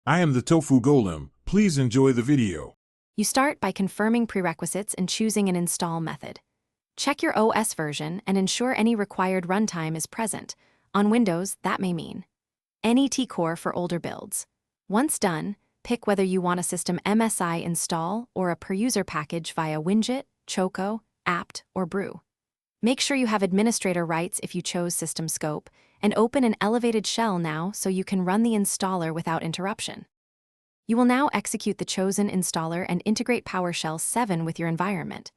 I am the Tofu Golem. Please enjoy the video. You start by confirming prerequisites and choosing an install method. Check your OS version and ensure any required runtime is present. On Windows, that may mean NET Core for older builds. Once done, pick whether you want a system MSI install or a per-user package via Widget, Choco, apt, or Brew. Make sure you have administrator rights if you chose system scope, and open an elevated shell now so you can run the installer without interruption. You will now execute the chosen installer and integrate PowerShell 7 with your environment.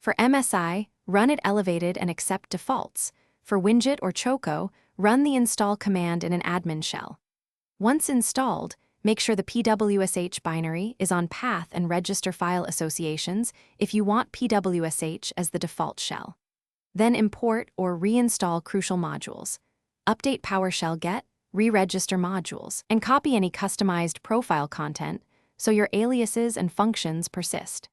For MSI, run it elevated and accept defaults. For Widget or Choco, run the install command in an admin shell. Once installed, make sure the PWSH binary is on path and register file associations if you want PWSH as the default shell. Then import or reinstall crucial modules. Update PowerShell get, re-register modules, and copy any customized profile content so your aliases and functions persist.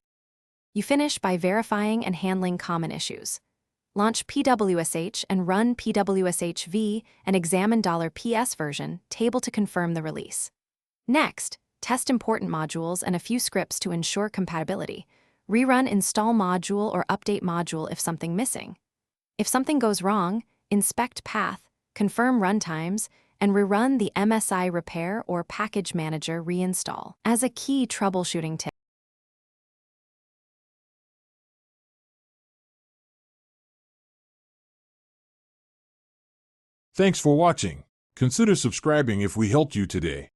You finish by verifying and handling common issues. Launch PWSH and run PWSH-v and examine $PS version table to confirm the release. Next, test important modules and a few scripts to ensure compatibility. Rerun install module or update module if something missing. If something goes wrong, inspect path, confirm runtimes, and rerun the MSI repair or package manager reinstall as a key troubleshooting tip. Thanks for watching. Consider subscribing if we helped you today.